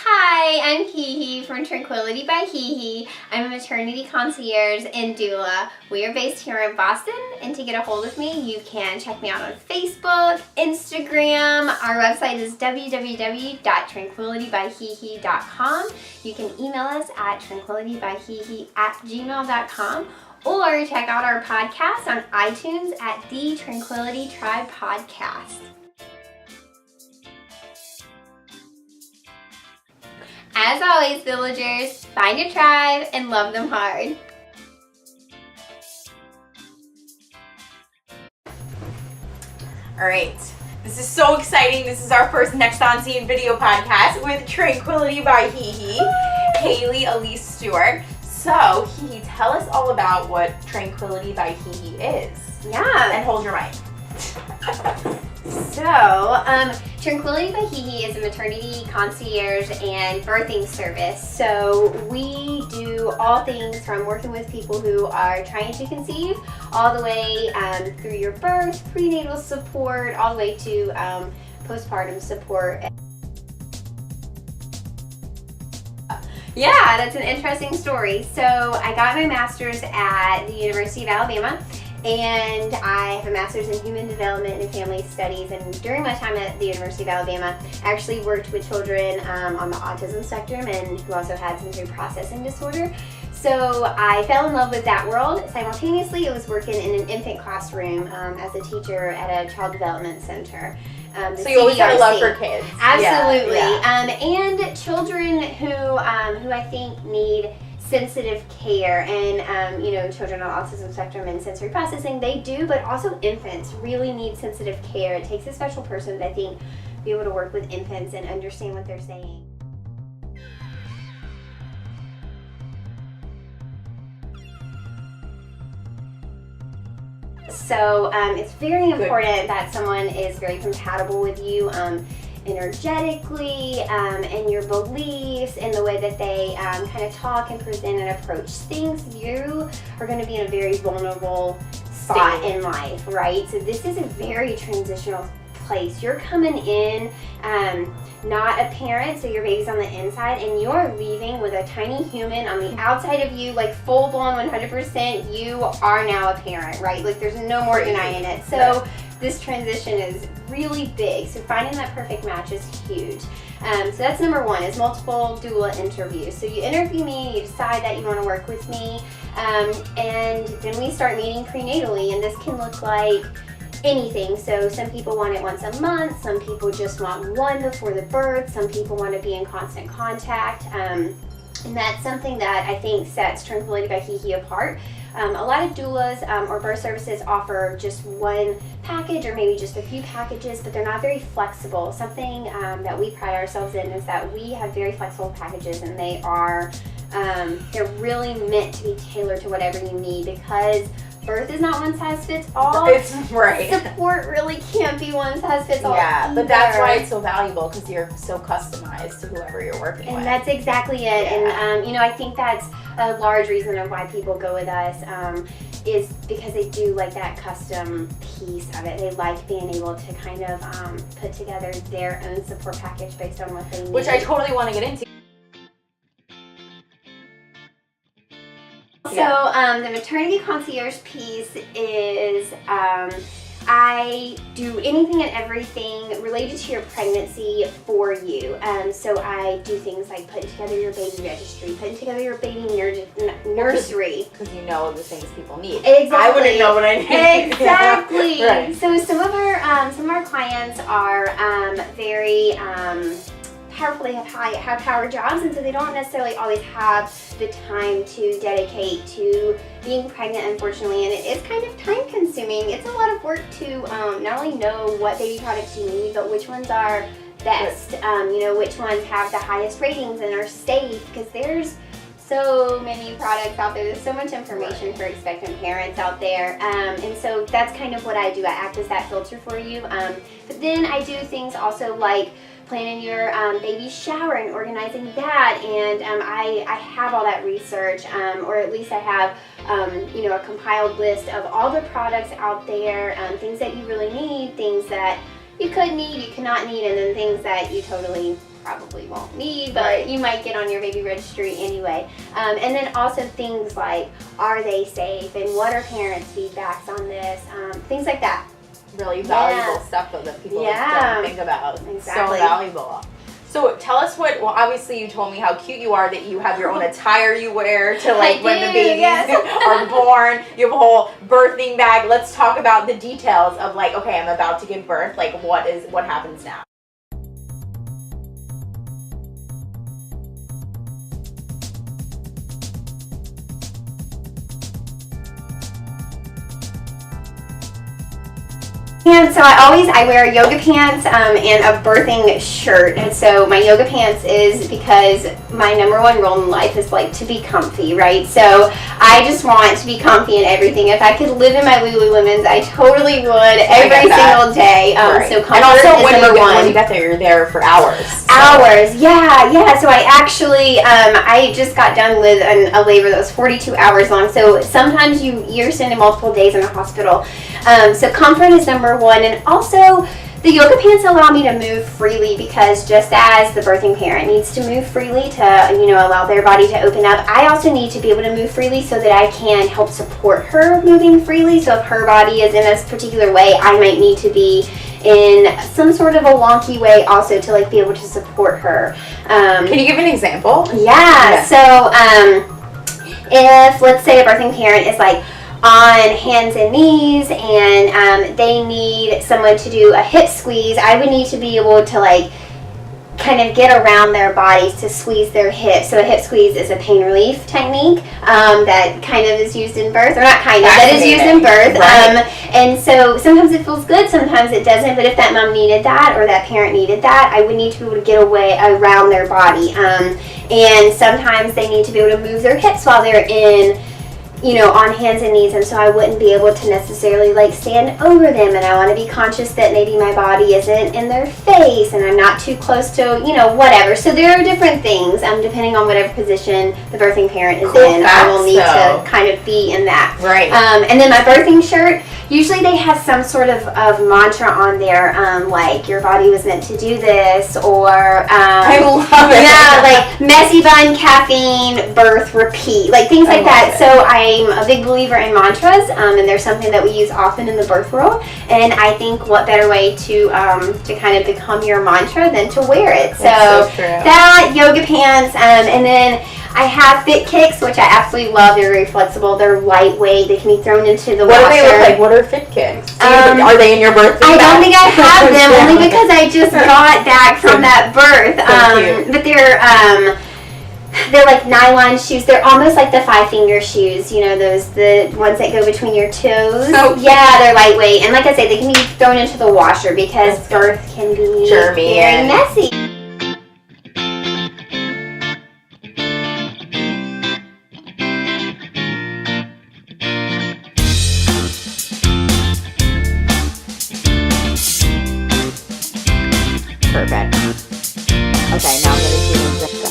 Hi, I'm Hehe from Tranquility by Hehe. I'm a maternity concierge and doula. We are based here in Boston, and to get a hold of me, you can check me out on Facebook, Instagram. Our website is www.tranquilitybyhehe.com. You can email us at tranquilitybyhehe@gmail.com, or check out our podcast on iTunes at the Tranquility Tribe Podcast. As always, villagers, find a tribe and love them hard. All right, this is so exciting. This is our first NEXTonSCENE video podcast with Tranquility by Hehe, Haley Elise Stewart. So, Hehe, tell us all about what Tranquility by Hehe is. Yeah. And hold your mic. So, Tranquility by Hehe is a maternity concierge and birthing service. So we do all things from working with people who are trying to conceive, all the way through your birth, prenatal support, all the way to postpartum support. Yeah, that's an interesting story. So I got my master's at the University of Alabama, and I have a master's in human development and family studies. And during my time at the University of Alabama, I actually worked with children on the autism spectrum and who also had sensory processing disorder. So I fell in love with that world. Simultaneously, I was working in an infant classroom as a teacher at a child development center. So you always had a love for kids. Absolutely. Yeah. And children who I think need sensitive care, and children on autism spectrum and sensory processing, they do, but also infants really need sensitive care. It takes a special person to, I think, be able to work with infants and understand what they're saying. So it's very important that someone is very compatible with you energetically, and your beliefs and the way that they kind of talk and present and approach things. You are going to be in a very vulnerable spot in life, right? So this is a very transitional place. You're coming in not a parent, so your baby's on the inside, and you're leaving with a tiny human on the outside of you, like full-blown 100%. You are now a parent, right? Like there's no more denying it. So this transition is really big, so finding that perfect match is huge. So that's number one, is multiple doula interviews. So you interview me, you decide that you want to work with me, and then we start meeting prenatally, and this can look like anything. So some people want it once a month, some people just want one before the birth, some people want to be in constant contact, and that's something that I think sets Tranquility by Hehe apart. A lot of doulas or birth services offer just one package or maybe just a few packages, but they're not very flexible. Something that we pride ourselves in is that we have very flexible packages, and they are they're really meant to be tailored to whatever you need, because birth is not one size fits all. It's right. Support really can't be one size fits all. Yeah, either. but that's why it's so valuable, because you're so customized to whoever you're working with. And that's exactly it. Yeah. And I think that's a large reason of why people go with us, is because they do like that custom piece of it. They like being able to kind of put together their own support package based on what they need. Which I totally want to get into. So the maternity concierge piece is I do anything and everything related to your pregnancy for you. So I do things like putting together your baby registry, putting together your baby nursery. Because you know the things people need. Exactly. I wouldn't know what I need. Exactly. Right. So some of our clients are very powerful, they have high-power jobs, and so they don't necessarily always have the time to dedicate to being pregnant, unfortunately, and it is kind of time-consuming. It's a lot of work to not only know what baby products you need, but which ones are best, you know, which ones have the highest ratings and are safe, because there's so many products out there. There's so much information for expectant parents out there, and so that's kind of what I do. I act as that filter for you, but then I do things also like planning your baby's shower and organizing that, and I have all that research, or at least I have you know, a compiled list of all the products out there, things that you really need, things that you could need, you cannot need, and then things that you totally probably won't need, but you might get on your baby registry anyway. And then also things like, are they safe, and what are parents' feedbacks on this, things like that. Really valuable stuff though that people don't think about. Exactly. So valuable. So tell us well, obviously you told me how cute you are, that you have your own attire you wear to like when the babies are born. You have a whole birthing bag. Let's talk about the details of like, okay, I'm about to give birth. Like what happens now? And so I wear yoga pants and a birthing shirt. And so my yoga pants is because my number one rule in life is like to be comfy, right? So I just want to be comfy in everything. If I could live in my Lululemons, I totally would every single day. So comfort and also is number one. When you get there, you're there for hours. So. Hours, yeah. So I actually, I just got done with a labor that was 42 hours long. So sometimes you're spending multiple days in a hospital. So comfort is number one, and also the yoga pants allow me to move freely, because just as the birthing parent needs to move freely to, you know, allow their body to open up, I also need to be able to move freely so that I can help support her moving freely. So if her body is in a particular way, I might need to be in some sort of a wonky way also to like be able to support her. Can you give an example? Yeah. So if let's say a birthing parent is like on hands and knees and they need someone to do a hip squeeze, I would need to be able to like kind of get around their bodies to squeeze their hips. So a hip squeeze is a pain relief technique that kind of is used in birth, or not kind of, that is used in birth. And so sometimes it feels good, sometimes it doesn't, but if that mom needed that or that parent needed that, I would need to be able to get away around their body. And sometimes they need to be able to move their hips while they're in, you know, on hands and knees, and so I wouldn't be able to necessarily like stand over them, and I want to be conscious that maybe my body isn't in their face and I'm not too close to, you know, whatever. So there are different things depending on whatever position the birthing parent is in. I will need to kind of be in that. Right. And then my birthing shirt, usually they have some sort of mantra on there, like your body was meant to do this, or I love it. Yeah, like messy bun, caffeine, birth, repeat, like things like that. So I'm a big believer in mantras, and there's something that we use often in the birth world, and I think what better way to kind of become your mantra than to wear it. So that, yoga pants, and then I have fit kicks, which I absolutely love. They're very flexible. They're lightweight. They can be thrown into the washer. What do they look like? What are fit kicks? Are they in your birthday bag? I don't think I have them, only because I just got back from that birth. But they're like nylon shoes. They're almost like the 5-finger shoes. You know, the ones that go between your toes. Yeah, they're lightweight. And like I say, they can be thrown into the washer because birth can be very messy. Perfect. Okay, now I'm going to do